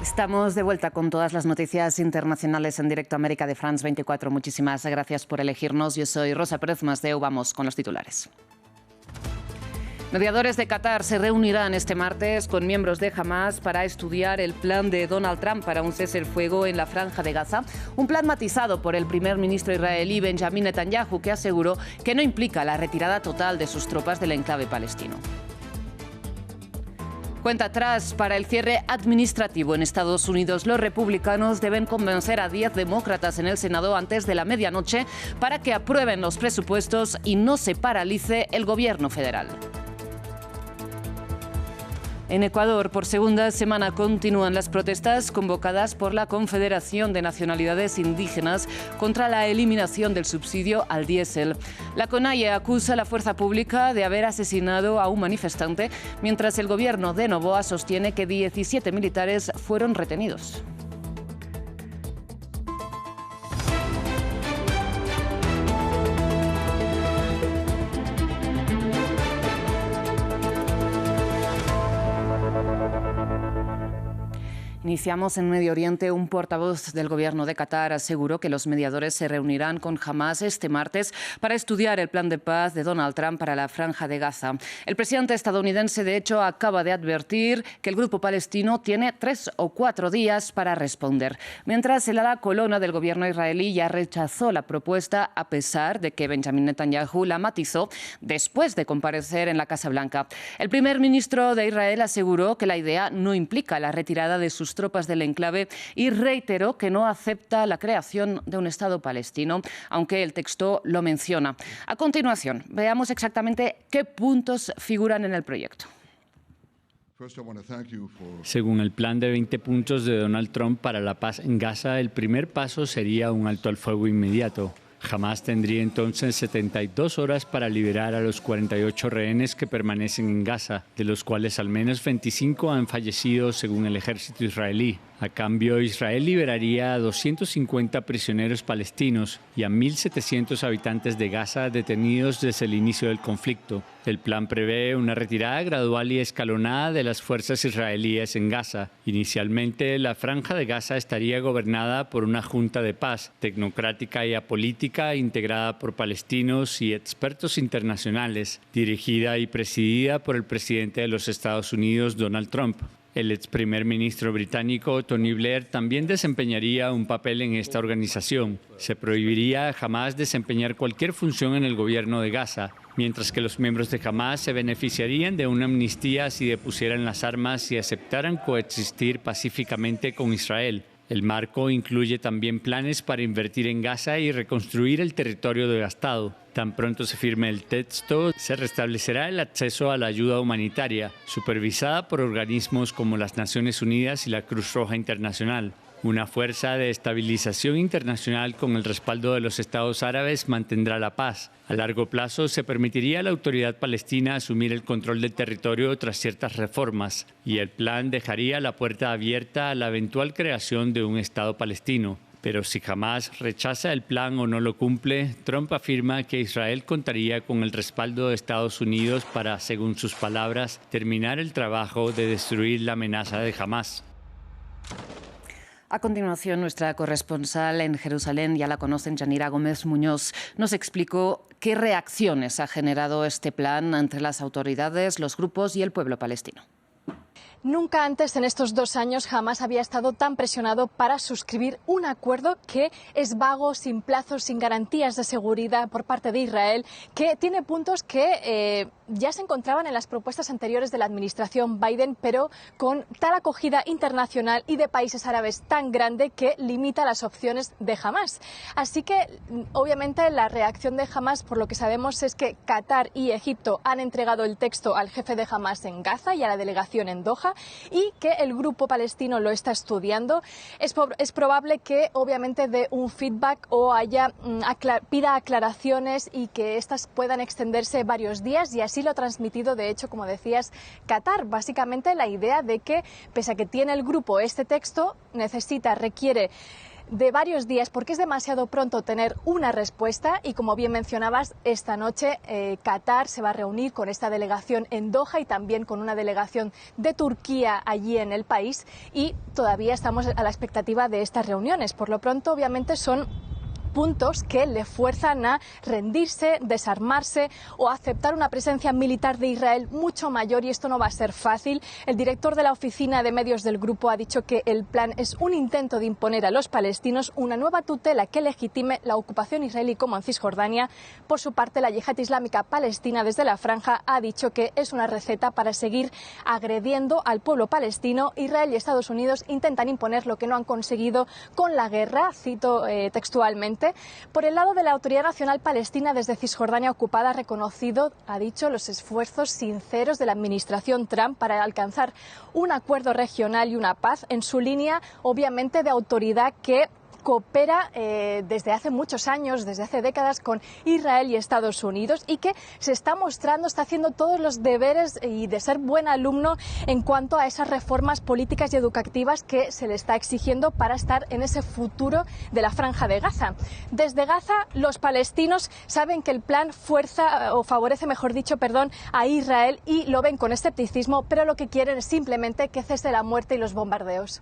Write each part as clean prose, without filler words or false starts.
Estamos de vuelta con todas las noticias internacionales en directo a América de France 24. Muchísimas gracias por elegirnos. Yo soy Rosa Pérez Masdeu. Vamos con los titulares. Mediadores de Qatar se reunirán este martes con miembros de Hamás para estudiar el plan de Donald Trump para un cese el fuego en la Franja de Gaza. Un plan matizado por el primer ministro israelí Benjamin Netanyahu, que aseguró que no implica la retirada total de sus tropas del enclave palestino. Cuenta atrás para el cierre administrativo en Estados Unidos. Los republicanos deben convencer a 10 demócratas en el Senado antes de la medianoche para que aprueben los presupuestos y no se paralice el gobierno federal. En Ecuador, por segunda semana continúan las protestas convocadas por la Confederación de Nacionalidades Indígenas contra la eliminación del subsidio al diésel. La CONAIE acusa a la fuerza pública de haber asesinado a un manifestante, mientras el gobierno de Noboa sostiene que 17 militares fueron retenidos. Iniciamos en Medio Oriente. Un portavoz del gobierno de Qatar aseguró que los mediadores se reunirán con Hamás este martes para estudiar el plan de paz de Donald Trump para la Franja de Gaza. El presidente estadounidense, de hecho, acaba de advertir que el grupo palestino tiene 3 o 4 días para responder, mientras el ala colona del gobierno israelí ya rechazó la propuesta, a pesar de que Benjamin Netanyahu la matizó después de comparecer en la Casa Blanca. El primer ministro de Israel aseguró que la idea no implica la retirada de sus tropas del enclave y reiteró que no acepta la creación de un Estado palestino, aunque el texto lo menciona. A continuación, veamos exactamente qué puntos figuran en el proyecto. Según el plan de 20 puntos de Donald Trump para la paz en Gaza, el primer paso sería un alto al fuego inmediato. Hamás tendría entonces 72 horas para liberar a los 48 rehenes que permanecen en Gaza, de los cuales al menos 25 han fallecido según el ejército israelí. A cambio, Israel liberaría a 250 prisioneros palestinos y a 1.700 habitantes de Gaza detenidos desde el inicio del conflicto. El plan prevé una retirada gradual y escalonada de las fuerzas israelíes en Gaza. Inicialmente, la Franja de Gaza estaría gobernada por una junta de paz, tecnocrática y apolítica, integrada por palestinos y expertos internacionales, dirigida y presidida por el presidente de los Estados Unidos, Donald Trump. El ex primer ministro británico Tony Blair también desempeñaría un papel en esta organización. Se prohibiría jamás desempeñar cualquier función en el gobierno de Gaza, mientras que los miembros de Hamás se beneficiarían de una amnistía si depusieran las armas y aceptaran coexistir pacíficamente con Israel. El marco incluye también planes para invertir en Gaza y reconstruir el territorio devastado. Tan pronto se firme el texto, se restablecerá el acceso a la ayuda humanitaria, supervisada por organismos como las Naciones Unidas y la Cruz Roja Internacional. Una fuerza de estabilización internacional con el respaldo de los Estados árabes mantendrá la paz. A largo plazo se permitiría a la autoridad palestina asumir el control del territorio tras ciertas reformas, y el plan dejaría la puerta abierta a la eventual creación de un Estado palestino. Pero si Hamás rechaza el plan o no lo cumple, Trump afirma que Israel contaría con el respaldo de Estados Unidos para, según sus palabras, terminar el trabajo de destruir la amenaza de Hamás. A continuación, nuestra corresponsal en Jerusalén, ya la conocen, Yanira Gómez Muñoz, nos explicó qué reacciones ha generado este plan entre las autoridades, los grupos y el pueblo palestino. Nunca antes en estos 2 años Hamás había estado tan presionado para suscribir un acuerdo que es vago, sin plazos, sin garantías de seguridad por parte de Israel, que tiene puntos que ya se encontraban en las propuestas anteriores de la administración Biden, pero con tal acogida internacional y de países árabes tan grande que limita las opciones de Hamás. Así que, obviamente, la reacción de Hamás, por lo que sabemos, es que Qatar y Egipto han entregado el texto al jefe de Hamás en Gaza y a la delegación en Doha, y que el grupo palestino lo está estudiando. Es probable que, obviamente, dé un feedback o pida aclaraciones y que estas puedan extenderse varios días, y así lo ha transmitido, de hecho, como decías, Qatar. Básicamente la idea de que, pese a que tiene el grupo este texto, requiere de varios días, porque es demasiado pronto tener una respuesta y, como bien mencionabas, esta noche Qatar se va a reunir con esta delegación en Doha y también con una delegación de Turquía allí en el país, y todavía estamos a la expectativa de estas reuniones. Por lo pronto, obviamente, son puntos que le fuerzan a rendirse, desarmarse o aceptar una presencia militar de Israel mucho mayor, y esto no va a ser fácil. El director de la oficina de medios del grupo ha dicho que el plan es un intento de imponer a los palestinos una nueva tutela que legitime la ocupación israelí como en Cisjordania. Por su parte, la Yihad Islámica Palestina desde la Franja ha dicho que es una receta para seguir agrediendo al pueblo palestino. Israel y Estados Unidos intentan imponer lo que no han conseguido con la guerra, cito textualmente. Por el lado de la Autoridad Nacional Palestina desde Cisjordania ocupada, ha reconocido, ha dicho, los esfuerzos sinceros de la administración Trump para alcanzar un acuerdo regional y una paz, en su línea, obviamente, de autoridad que coopera desde hace muchos años, desde hace décadas, con Israel y Estados Unidos, y que se está mostrando, está haciendo todos los deberes y de ser buen alumno en cuanto a esas reformas políticas y educativas que se le está exigiendo para estar en ese futuro de la Franja de Gaza. Desde Gaza, los palestinos saben que el plan favorece, mejor dicho, a Israel, y lo ven con escepticismo, pero lo que quieren es simplemente que cese la muerte y los bombardeos.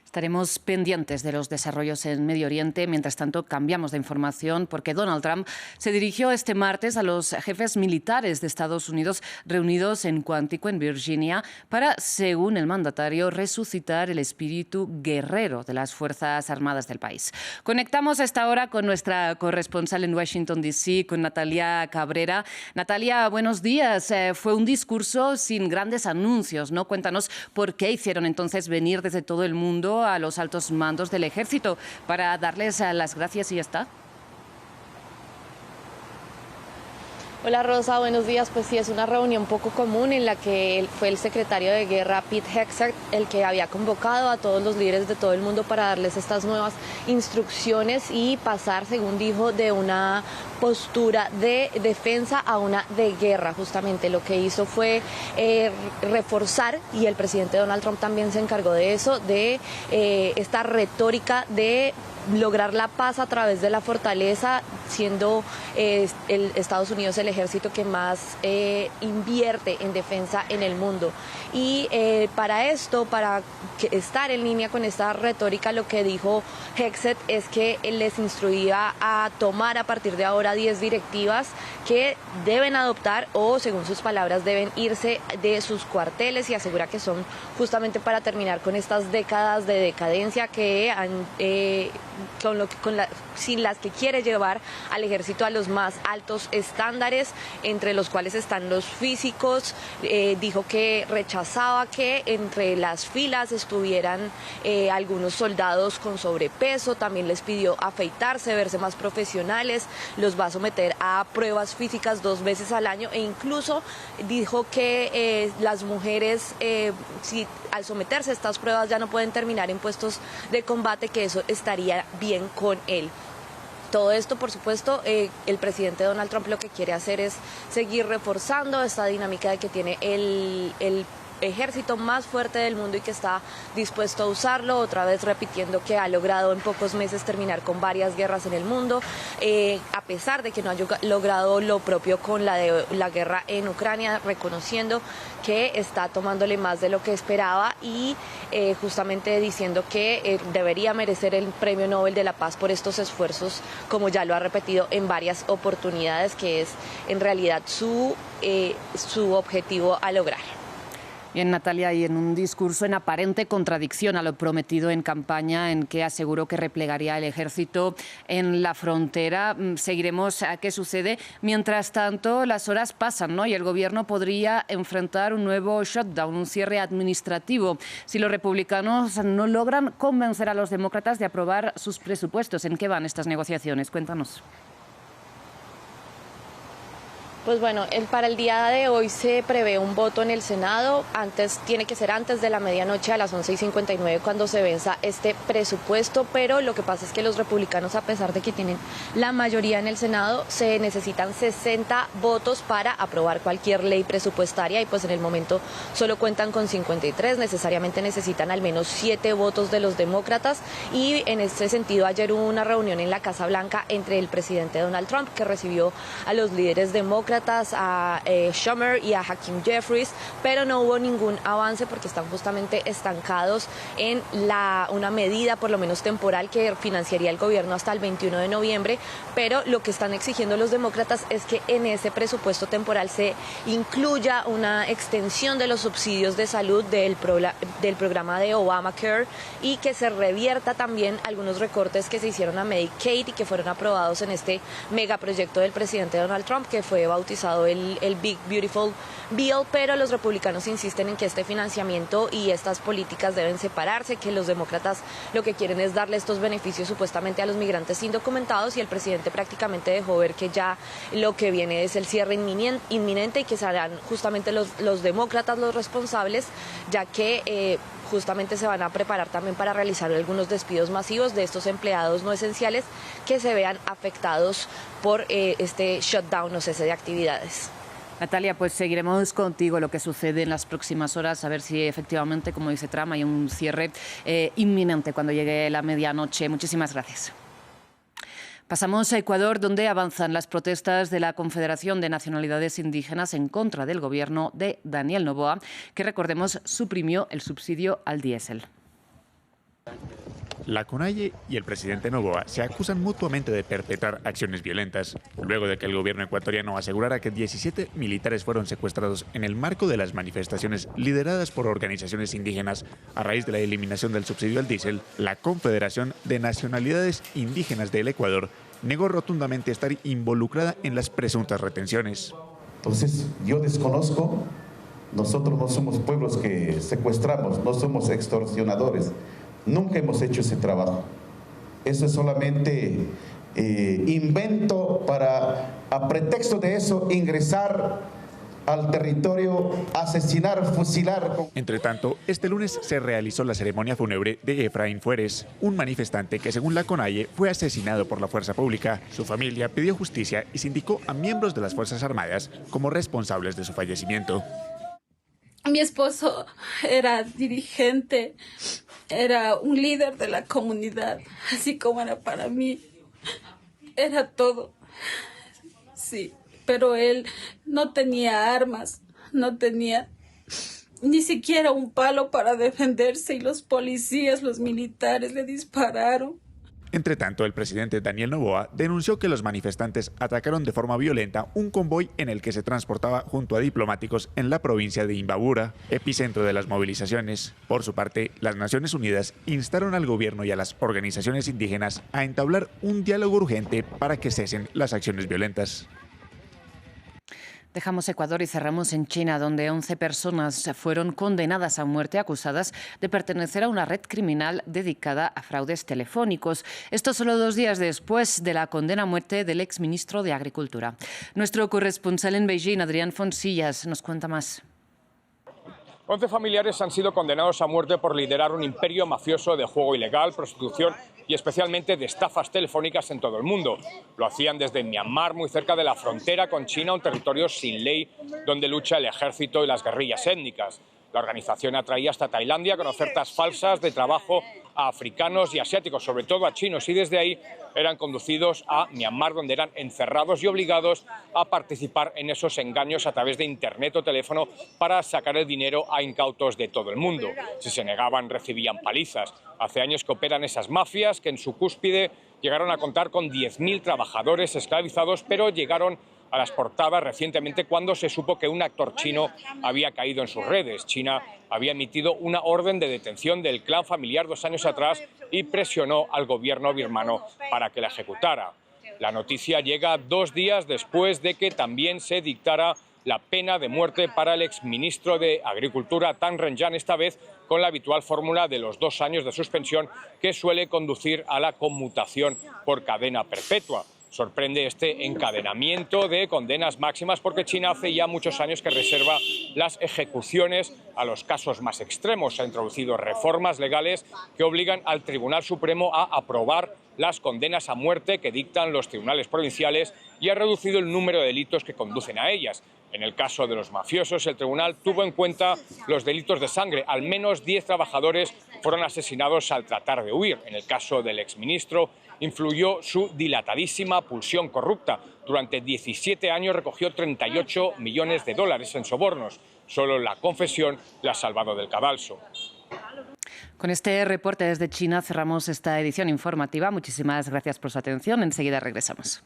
Estaremos pendientes de los desarrollos en Medio Oriente. Mientras tanto, cambiamos de información porque Donald Trump se dirigió este martes a los jefes militares de Estados Unidos reunidos en Quantico, en Virginia, para, según el mandatario, resucitar el espíritu guerrero de las Fuerzas Armadas del país. Conectamos a esta hora con nuestra corresponsal en Washington, D.C., con Natalia Cabrera. Natalia, buenos días. Fue un discurso sin grandes anuncios, ¿no? Cuéntanos por qué hicieron entonces venir desde todo el mundo a los altos mandos del ejército para darles las gracias y ya está. Hola Rosa, buenos días. Pues sí, es una reunión poco común en la que fue el secretario de Guerra, Pete Hegseth, el que había convocado a todos los líderes de todo el mundo para darles estas nuevas instrucciones y pasar, según dijo, de una postura de defensa a una de guerra. Justamente lo que hizo fue reforzar, y el presidente Donald Trump también se encargó de eso, de esta retórica de lograr la paz a través de la fortaleza, siendo Estados Unidos el ejército que más invierte en defensa en el mundo. Y para esto, para estar en línea con esta retórica, lo que dijo Hegseth es que él les instruía a tomar a partir de ahora 10 directivas que deben adoptar o, según sus palabras, deben irse de sus cuarteles, y asegura que son justamente para terminar con estas décadas de decadencia que han sin las que quiere llevar al ejército a los más altos estándares, entre los cuales están los físicos. Dijo que rechazaba que entre las filas estuvieran algunos soldados con sobrepeso. También les pidió afeitarse, verse más profesionales. Los va a someter a pruebas físicas 2 veces al año, e incluso dijo que las mujeres, si al someterse a estas pruebas ya no pueden terminar en puestos de combate, que eso estaría bien con él. Todo esto, por supuesto, el presidente Donald Trump lo que quiere hacer es seguir reforzando esta dinámica de que tiene el ejército más fuerte del mundo y que está dispuesto a usarlo, otra vez repitiendo que ha logrado en pocos meses terminar con varias guerras en el mundo, a pesar de que no ha logrado lo propio con la guerra en Ucrania, reconociendo que está tomándole más de lo que esperaba, y justamente diciendo que debería merecer el Premio Nobel de la Paz por estos esfuerzos, como ya lo ha repetido en varias oportunidades, que es en realidad su objetivo a lograr. Bien, Natalia, y en un discurso en aparente contradicción a lo prometido en campaña, en que aseguró que replegaría el ejército en la frontera, seguiremos a qué sucede. Mientras tanto, las horas pasan, ¿no? Y el gobierno podría enfrentar un nuevo shutdown, un cierre administrativo, si los republicanos no logran convencer a los demócratas de aprobar sus presupuestos. ¿En qué van estas negociaciones? Cuéntanos. Pues bueno, para el día de hoy se prevé un voto en el Senado. Tiene que ser antes de la medianoche, a las 11:59, cuando se venza este presupuesto, pero lo que pasa es que los republicanos, a pesar de que tienen la mayoría en el Senado, se necesitan 60 votos para aprobar cualquier ley presupuestaria y pues en el momento solo cuentan con 53, necesariamente necesitan al menos 7 votos de los demócratas, y en este sentido ayer hubo una reunión en la Casa Blanca entre el presidente Donald Trump, que recibió a los líderes demócratas, a Schumer y a Hakeem Jeffries, pero no hubo ningún avance porque están justamente estancados en una medida, por lo menos temporal, que financiaría el gobierno hasta el 21 de noviembre, pero lo que están exigiendo los demócratas es que en ese presupuesto temporal se incluya una extensión de los subsidios de salud del programa de Obamacare y que se revierta también algunos recortes que se hicieron a Medicaid y que fueron aprobados en este megaproyecto del presidente Donald Trump, que fue bautizado el Big Beautiful Bill, pero los republicanos insisten en que este financiamiento y estas políticas deben separarse, que los demócratas lo que quieren es darle estos beneficios supuestamente a los migrantes indocumentados, y el presidente prácticamente dejó ver que ya lo que viene es el cierre inminente y que serán justamente los demócratas los responsables, ya que justamente se van a preparar también para realizar algunos despidos masivos de estos empleados no esenciales que se vean afectados por este shutdown o cese de actividades. Natalia, pues seguiremos contigo lo que sucede en las próximas horas, a ver si efectivamente, como dice Trump, hay un cierre inminente cuando llegue la medianoche. Muchísimas gracias. Pasamos a Ecuador, donde avanzan las protestas de la Confederación de Nacionalidades Indígenas en contra del gobierno de Daniel Noboa, que, recordemos, suprimió el subsidio al diésel. La CONAIE y el presidente Noboa se acusan mutuamente de perpetrar acciones violentas, luego de que el gobierno ecuatoriano asegurara que 17 militares fueron secuestrados en el marco de las manifestaciones lideradas por organizaciones indígenas a raíz de la eliminación del subsidio al diésel. La Confederación de Nacionalidades Indígenas del Ecuador negó rotundamente estar involucrada en las presuntas retenciones. Entonces, yo desconozco, nosotros no somos pueblos que secuestramos, no somos extorsionadores. Nunca hemos hecho ese trabajo. Eso es solamente invento para, a pretexto de eso, ingresar al territorio, asesinar, fusilar. Entre tanto, este lunes se realizó la ceremonia fúnebre de Efraín Fueres, un manifestante que, según la CONAIE, fue asesinado por la fuerza pública. Su familia pidió justicia y sindicó a miembros de las Fuerzas Armadas como responsables de su fallecimiento. Mi esposo era dirigente, era un líder de la comunidad, así como era para mí. Era todo. Sí, pero él no tenía armas, no tenía ni siquiera un palo para defenderse, y los policías, los militares le dispararon. Entre tanto, el presidente Daniel Noboa denunció que los manifestantes atacaron de forma violenta un convoy en el que se transportaba junto a diplomáticos en la provincia de Imbabura, epicentro de las movilizaciones. Por su parte, las Naciones Unidas instaron al gobierno y a las organizaciones indígenas a entablar un diálogo urgente para que cesen las acciones violentas. Dejamos Ecuador y cerramos en China, donde 11 personas fueron condenadas a muerte acusadas de pertenecer a una red criminal dedicada a fraudes telefónicos. Esto solo 2 días después de la condena a muerte del exministro de Agricultura. Nuestro corresponsal en Beijing, Adrián Fonsillas, nos cuenta más. 11 familiares han sido condenados a muerte por liderar un imperio mafioso de juego ilegal, prostitución y especialmente de estafas telefónicas en todo el mundo. Lo hacían desde Myanmar, muy cerca de la frontera con China, un territorio sin ley donde lucha el ejército y las guerrillas étnicas. La organización atraía hasta Tailandia con ofertas falsas de trabajo a africanos y asiáticos, sobre todo a chinos, y desde ahí eran conducidos a Myanmar, donde eran encerrados y obligados a participar en esos engaños a través de internet o teléfono para sacar el dinero a incautos de todo el mundo. Si se negaban, recibían palizas. Hace años que operan esas mafias, que en su cúspide llegaron a contar con 10.000 trabajadores esclavizados, pero llegaron a las portadas recientemente cuando se supo que un actor chino había caído en sus redes. China había emitido una orden de detención del clan familiar 2 años atrás y presionó al gobierno birmano para que la ejecutara. La noticia llega 2 días después de que también se dictara la pena de muerte para el exministro de Agricultura, Tan Renyan, esta vez con la habitual fórmula de los 2 años de suspensión que suele conducir a la conmutación por cadena perpetua. Sorprende este encadenamiento de condenas máximas porque China hace ya muchos años que reserva las ejecuciones a los casos más extremos. Ha introducido reformas legales que obligan al Tribunal Supremo a aprobar las condenas a muerte que dictan los tribunales provinciales y ha reducido el número de delitos que conducen a ellas. En el caso de los mafiosos, el tribunal tuvo en cuenta los delitos de sangre. Al menos 10 trabajadores fueron asesinados al tratar de huir. En el caso del exministro, influyó su dilatadísima pulsión corrupta. Durante 17 años recogió 38 millones de dólares en sobornos. Solo la confesión la ha salvado del cadalso. Con este reporte desde China cerramos esta edición informativa. Muchísimas gracias por su atención. Enseguida regresamos.